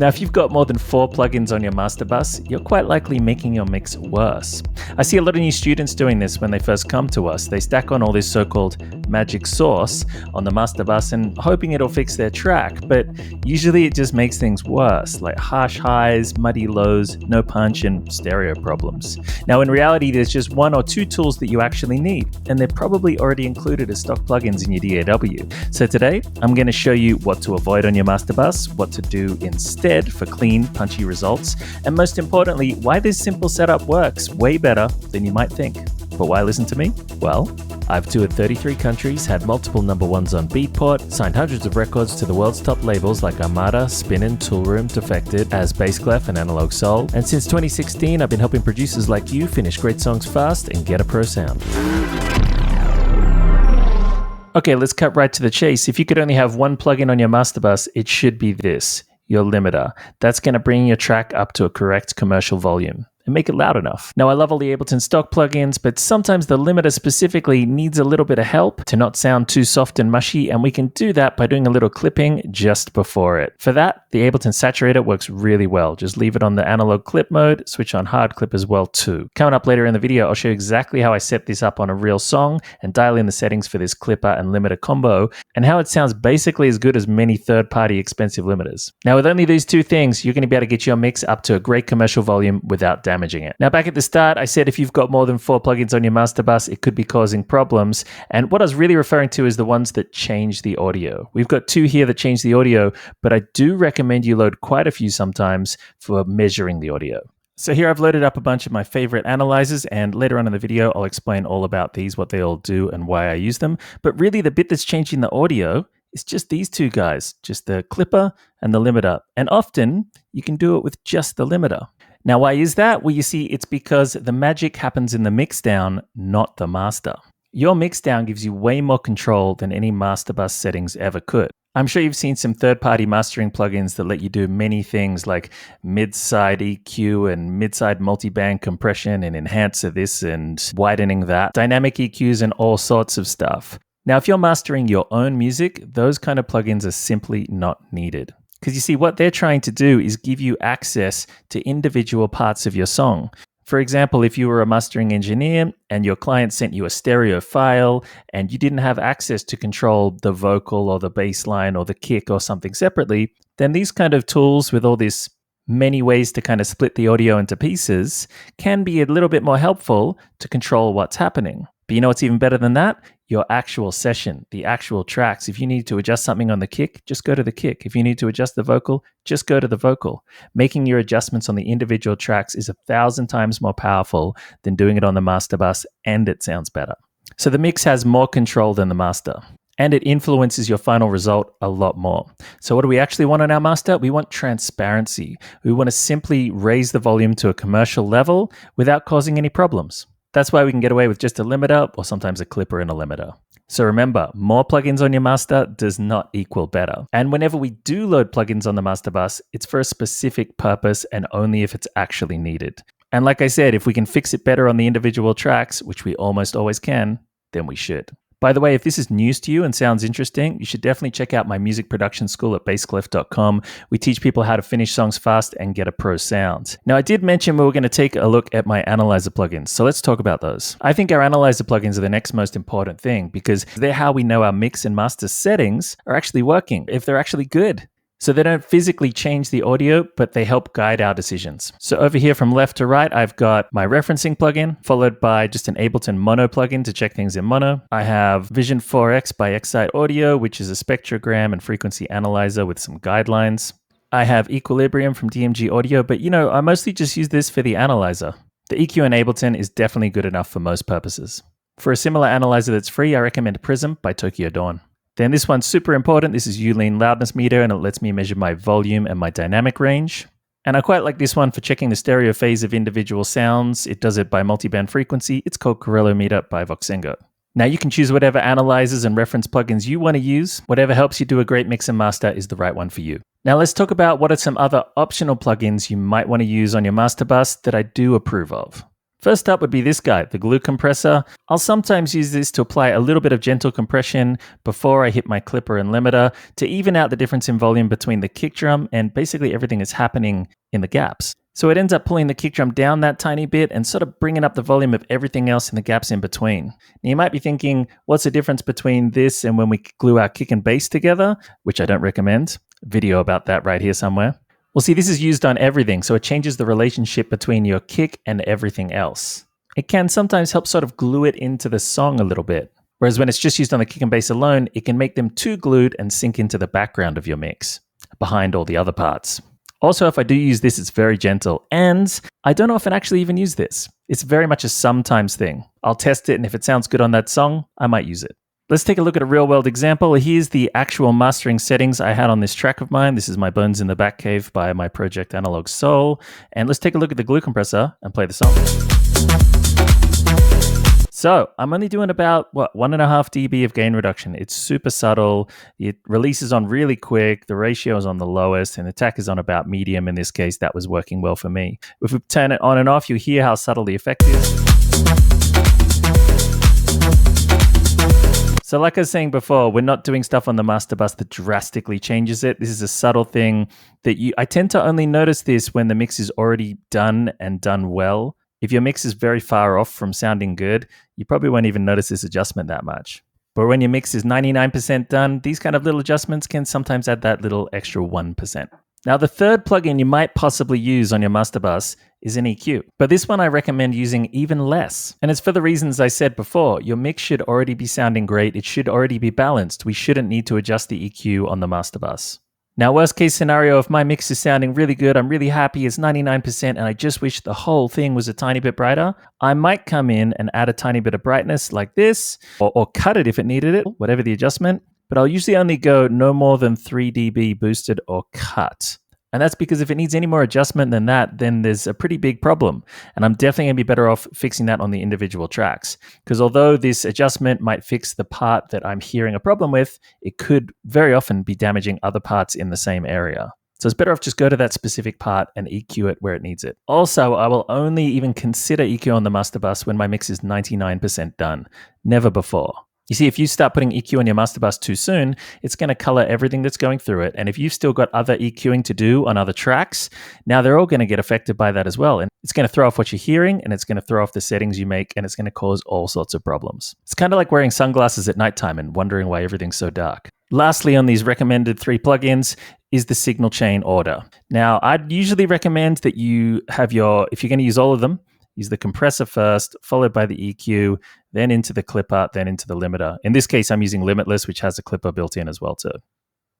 Now, if you've got more than 4 plugins on your master bus, you're quite likely making your mix worse. I see a lot of new students doing this when they first come to us. They stack on all this so-called magic sauce on the master bus and hoping it'll fix their track, but usually it just makes things worse, like harsh highs, muddy lows, no punch, and stereo problems. Now, in reality, there's just 1 or 2 tools that you actually need, and they're probably already included as stock plugins in your DAW. So today, I'm going to show you what to avoid on your master bus, what to do instead for clean, punchy results, and most importantly, why this simple setup works way better than you might think. But why listen to me? Well, I've toured 33 countries, had multiple number ones on Beatport, signed hundreds of records to the world's top labels like Armada, Spinnin', Toolroom, Defected, as Bassclef and Analog Soul, and since 2016 I've been helping producers like you finish great songs fast and get a pro sound. Okay, let's cut right to the chase. If you could only have 1 plugin on your master bus, it should be this, your limiter. That's going to bring your track up to a correct commercial volume and make it loud enough. Now, I love all the Ableton stock plugins, but sometimes the limiter specifically needs a little bit of help to not sound too soft and mushy, and we can do that by doing a little clipping just before it. For that, the Ableton Saturator works really well. Just leave it on the analog clip mode, switch on hard clip as well too. Coming up later in the video, I'll show you exactly how I set this up on a real song and dial in the settings for this clipper and limiter combo, and how it sounds basically as good as many third-party expensive limiters. Now, with only these 2 things, you're going to be able to get your mix up to a great commercial volume without damaging it. Now, back at the start, I said if you've got more than 4 plugins on your master bus, it could be causing problems. And what I was really referring to is the ones that change the audio. We've got 2 here that change the audio, but I do recommend you load quite a few sometimes for measuring the audio. So here I've loaded up a bunch of my favorite analyzers, and later on in the video, I'll explain all about these, what they all do and why I use them. But really the bit that's changing the audio is just these 2 guys, just the clipper and the limiter. And often you can do it with just the limiter. Now, why is that? Well, you see, it's because the magic happens in the mixdown, not the master. Your mixdown gives you way more control than any master bus settings ever could. I'm sure you've seen some third-party mastering plugins that let you do many things like mid-side EQ and mid-side multiband compression and enhancer this and widening that, dynamic EQs and all sorts of stuff. Now, if you're mastering your own music, those kind of plugins are simply not needed. Because you see, what they're trying to do is give you access to individual parts of your song. For example, if you were a mastering engineer and your client sent you a stereo file and you didn't have access to control the vocal or the bass line or the kick or something separately, then these kind of tools with all this many ways to kind of split the audio into pieces can be a little bit more helpful to control what's happening. But you know what's even better than that? Your actual session, the actual tracks. If you need to adjust something on the kick, just go to the kick. If you need to adjust the vocal, just go to the vocal. Making your adjustments on the individual tracks is 1,000 times more powerful than doing it on the master bus, and it sounds better. So the mix has more control than the master, and it influences your final result a lot more. So what do we actually want on our master? We want transparency. We want to simply raise the volume to a commercial level without causing any problems. That's why we can get away with just a limiter or sometimes a clipper and a limiter. So remember, more plugins on your master does not equal better. And whenever we do load plugins on the master bus, it's for a specific purpose and only if it's actually needed. And like I said, if we can fix it better on the individual tracks, which we almost always can, then we should. By the way, if this is news to you and sounds interesting, you should definitely check out my music production school at bassclef.com. We teach people how to finish songs fast and get a pro sound. Now, I did mention we were going to take a look at my analyzer plugins, so let's talk about those. I think our analyzer plugins are the next most important thing because they're how we know our mix and master settings are actually working, if they're actually good. So they don't physically change the audio, but they help guide our decisions. So over here from left to right, I've got my referencing plugin, followed by just an Ableton mono plugin to check things in mono. I have Vision 4X by Excite Audio, which is a spectrogram and frequency analyzer with some guidelines. I have Equilibrium from DMG Audio, but I mostly just use this for the analyzer. The EQ in Ableton is definitely good enough for most purposes. For a similar analyzer that's free, I recommend Prism by Tokyo Dawn. Then this one's super important. This is Ulean Loudness Meter, and it lets me measure my volume and my dynamic range. And I quite like this one for checking the stereo phase of individual sounds. It does it by multiband frequency. It's called Corello Meter by Voxengo. Now you can choose whatever analyzers and reference plugins you want to use. Whatever helps you do a great mix and master is the right one for you. Now let's talk about what are some other optional plugins you might want to use on your master bus that I do approve of. First up would be this guy, the glue compressor. I'll sometimes use this to apply a little bit of gentle compression before I hit my clipper and limiter to even out the difference in volume between the kick drum and basically everything that's happening in the gaps. So it ends up pulling the kick drum down that tiny bit and sort of bringing up the volume of everything else in the gaps in between. Now you might be thinking, what's the difference between this and when we glue our kick and bass together, which I don't recommend. Video about that right here somewhere. Well, see, this is used on everything, so it changes the relationship between your kick and everything else. It can sometimes help sort of glue it into the song a little bit. Whereas when it's just used on the kick and bass alone, it can make them too glued and sink into the background of your mix, behind all the other parts. Also, if I do use this, it's very gentle, and I don't often actually even use this. It's very much a sometimes thing. I'll test it, and if it sounds good on that song, I might use it. Let's take a look at a real-world example. Here's the actual mastering settings I had on this track of mine. This is my Bones in the Back Cave by my project Analog Soul. And let's take a look at the glue compressor and play the song. So I'm only doing about, 1.5 dB of gain reduction. It's super subtle. It releases on really quick. The ratio is on the lowest, and the attack is on about medium. In this case, that was working well for me. If we turn it on and off, you hear how subtle the effect is. So like I was saying before, we're not doing stuff on the master bus that drastically changes it. This is a subtle thing that I tend to only notice this when the mix is already done and done well. If your mix is very far off from sounding good, you probably won't even notice this adjustment that much. But when your mix is 99% done, these kind of little adjustments can sometimes add that little extra 1%. Now, the third plugin you might possibly use on your master bus is an EQ. But this one I recommend using even less. And it's for the reasons I said before. Your mix should already be sounding great. It should already be balanced. We shouldn't need to adjust the EQ on the master bus. Now, worst case scenario, if my mix is sounding really good, I'm really happy, it's 99%, and I just wish the whole thing was a tiny bit brighter, I might come in and add a tiny bit of brightness like this, or cut it if it needed it, whatever the adjustment. But I'll usually only go no more than 3 dB boosted or cut. And that's because if it needs any more adjustment than that, then there's a pretty big problem. And I'm definitely going to be better off fixing that on the individual tracks. Because although this adjustment might fix the part that I'm hearing a problem with, it could very often be damaging other parts in the same area. So it's better off just go to that specific part and EQ it where it needs it. Also, I will only even consider EQ on the master bus when my mix is 99% done. Never before. You see, if you start putting EQ on your master bus too soon, it's going to color everything that's going through it. And if you've still got other EQing to do on other tracks, now they're all going to get affected by that as well. And it's going to throw off what you're hearing, and it's going to throw off the settings you make, and it's going to cause all sorts of problems. It's kind of like wearing sunglasses at nighttime and wondering why everything's so dark. Lastly, on these recommended 3 plugins is the signal chain order. Now, I'd usually recommend that you have if you're going to use all of them, use the compressor first, followed by the EQ, then into the clipper, then into the limiter. In this case, I'm using Limitless, which has a clipper built in as well too.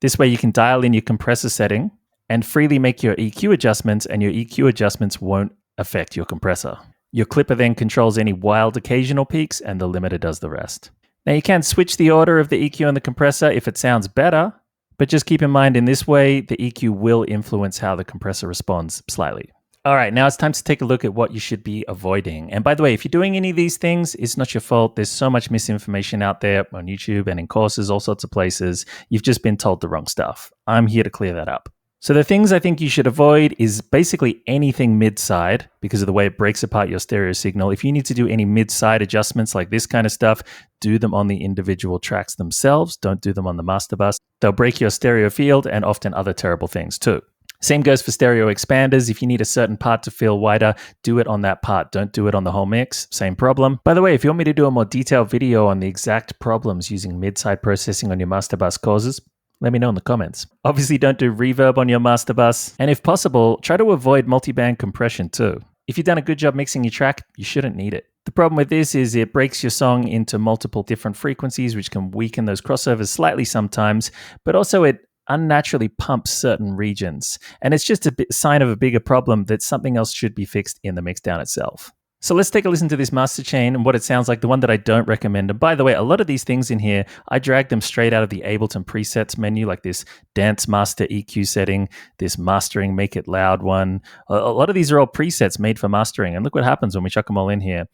This way you can dial in your compressor setting and freely make your EQ adjustments, and your EQ adjustments won't affect your compressor. Your clipper then controls any wild occasional peaks, and the limiter does the rest. Now you can switch the order of the EQ and the compressor if it sounds better, but just keep in mind in this way, the EQ will influence how the compressor responds slightly. All right, now it's time to take a look at what you should be avoiding. And by the way, if you're doing any of these things, it's not your fault. There's so much misinformation out there on YouTube and in courses, all sorts of places. You've just been told the wrong stuff. I'm here to clear that up. So the things I think you should avoid is basically anything mid-side because of the way it breaks apart your stereo signal. If you need to do any mid-side adjustments like this kind of stuff, do them on the individual tracks themselves. Don't do them on the master bus. They'll break your stereo field and often other terrible things too. Same goes for stereo expanders. If you need a certain part to feel wider, do it on that part. Don't do it on the whole mix. Same problem. By the way, if you want me to do a more detailed video on the exact problems using mid-side processing on your master bus causes, let me know in the comments. Obviously, don't do reverb on your master bus. And if possible, try to avoid multiband compression too. If you've done a good job mixing your track, you shouldn't need it. The problem with this is it breaks your song into multiple different frequencies, which can weaken those crossovers slightly sometimes, but also it unnaturally pumps certain regions. And it's just a sign of a bigger problem that something else should be fixed in the mixdown itself. So let's take a listen to this master chain and what it sounds like, the one that I don't recommend. And by the way, a lot of these things in here, I dragged them straight out of the Ableton presets menu, like this dance master EQ setting, this mastering make it loud one. A lot of these are all presets made for mastering. And look what happens when we chuck them all in here.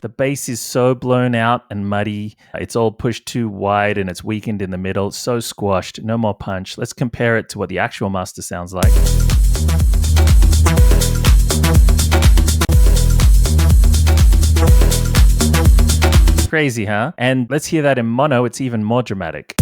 The bass is so blown out and muddy. It's all pushed too wide and it's weakened in the middle. It's so squashed, no more punch. Let's compare it to what the actual master sounds like. Crazy, huh? And let's hear that in mono, it's even more dramatic.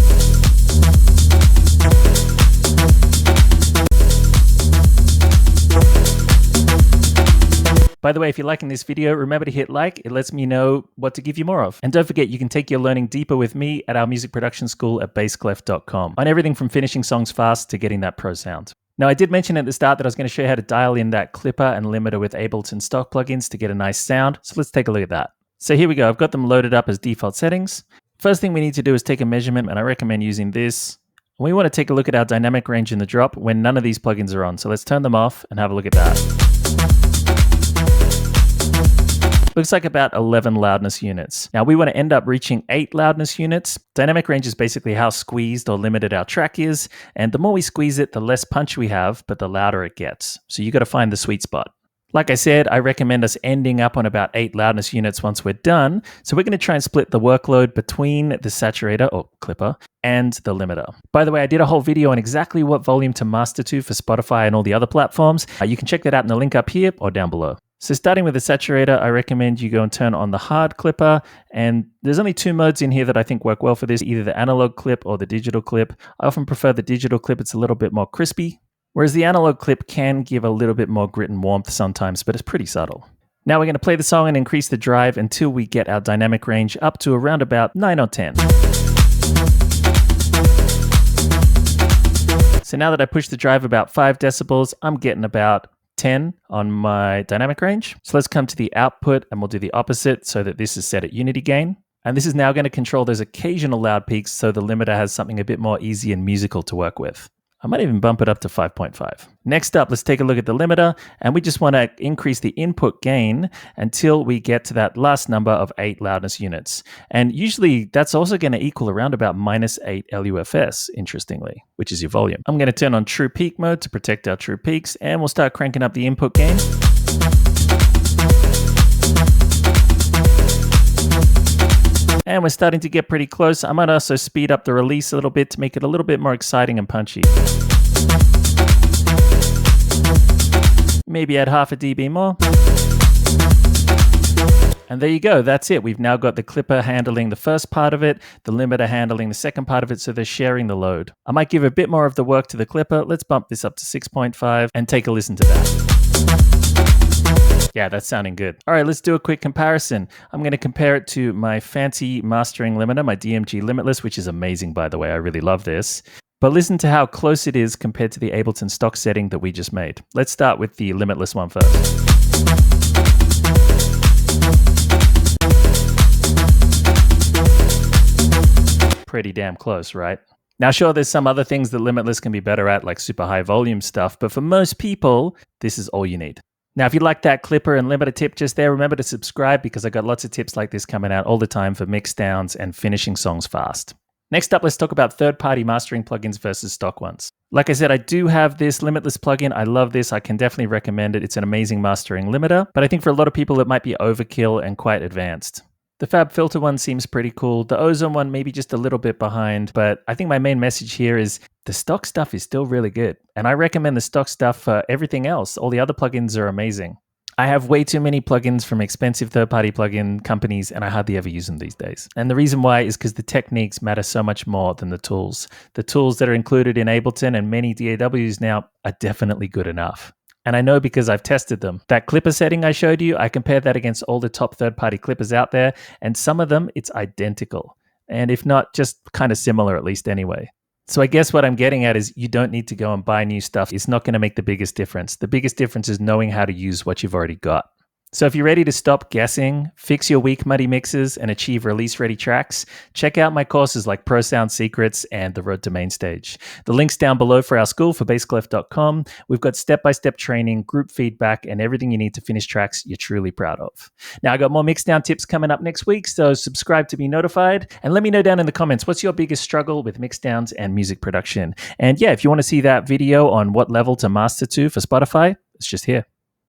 By the way, if you're liking this video, remember to hit like. It lets me know what to give you more of. And don't forget, you can take your learning deeper with me at our music production school at bassclef.com on everything from finishing songs fast to getting that pro sound. Now, I did mention at the start that I was going to show you how to dial in that clipper and limiter with Ableton stock plugins to get a nice sound. So let's take a look at that. So here we go. I've got them loaded up as default settings. First thing we need to do is take a measurement, and I recommend using this. We want to take a look at our dynamic range in the drop when none of these plugins are on. So let's turn them off and have a look at that. Looks like about 11 loudness units. Now we want to end up reaching 8 loudness units. Dynamic range is basically how squeezed or limited our track is. And the more we squeeze it, the less punch we have, but the louder it gets. So you got to find the sweet spot. Like I said, I recommend us ending up on about 8 loudness units once we're done. So we're going to try and split the workload between the saturator or clipper and the limiter. By the way, I did a whole video on exactly what volume to master to for Spotify and all the other platforms. You can check that out in the link up here or down below. So starting with the saturator, I recommend you go and turn on the hard clipper. And there's only 2 modes in here that I think work well for this, either the analog clip or the digital clip. I often prefer the digital clip. It's a little bit more crispy, whereas the analog clip can give a little bit more grit and warmth sometimes, but it's pretty subtle. Now we're going to play the song and increase the drive until we get our dynamic range up to around about 9 or 10. So now that I pushed the drive about 5 decibels, I'm getting about 10 on my dynamic range. So let's come to the output and we'll do the opposite so that this is set at unity gain. And this is now going to control those occasional loud peaks so the limiter has something a bit more easy and musical to work with. I might even bump it up to 5.5. Next up, let's take a look at the limiter, and we just want to increase the input gain until we get to that last number of 8 loudness units. And usually that's also going to equal around about -8 LUFS, interestingly, which is your volume. I'm going to turn on true peak mode to protect our true peaks, and we'll start cranking up the input gain. And we're starting to get pretty close. I might also speed up the release a little bit to make it a little bit more exciting and punchy. Maybe add half a dB more. And there you go, that's it. We've now got the clipper handling the first part of it, the limiter handling the second part of it, so they're sharing the load. I might give a bit more of the work to the clipper. Let's bump this up to 6.5 and take a listen to that. Yeah, that's sounding good. All right, let's do a quick comparison. I'm going to compare it to my fancy mastering limiter, my DMG Limitless, which is amazing, by the way. I really love this. But listen to how close it is compared to the Ableton stock setting that we just made. Let's start with the Limitless one first. Pretty damn close, right? Now, sure, there's some other things that Limitless can be better at, like super high volume stuff, but for most people, this is all you need. Now, if you like that clipper and limiter tip just there, remember to subscribe because I got lots of tips like this coming out all the time for mix downs and finishing songs fast. Next up, let's talk about third-party mastering plugins versus stock ones. Like I said, I do have this Limitless plugin. I love this. I can definitely recommend it. It's an amazing mastering limiter, but I think for a lot of people, it might be overkill and quite advanced. The Fab Filter one seems pretty cool. The Ozone one maybe just a little bit behind, but I think my main message here is the stock stuff is still really good. And I recommend the stock stuff for everything else. All the other plugins are amazing. I have way too many plugins from expensive third-party plugin companies, and I hardly ever use them these days. And the reason why is because the techniques matter so much more than the tools. The tools that are included in Ableton and many DAWs now are definitely good enough. And I know because I've tested them. That clipper setting I showed you, I compared that against all the top third-party clippers out there, and some of them, it's identical. And if not, just kind of similar at least anyway. So I guess what I'm getting at is you don't need to go and buy new stuff. It's not going to make the biggest difference. The biggest difference is knowing how to use what you've already got. So if you're ready to stop guessing, fix your weak muddy mixes, and achieve release-ready tracks, check out my courses like Pro Sound Secrets and The Road to Main Stage. The link's down below for our school for bassclef.com. We've got step-by-step training, group feedback, and everything you need to finish tracks you're truly proud of. Now, I got more mixdown tips coming up next week, so subscribe to be notified. And let me know down in the comments, what's your biggest struggle with mixdowns and music production? And yeah, if you want to see that video on what level to master to for Spotify, it's just here.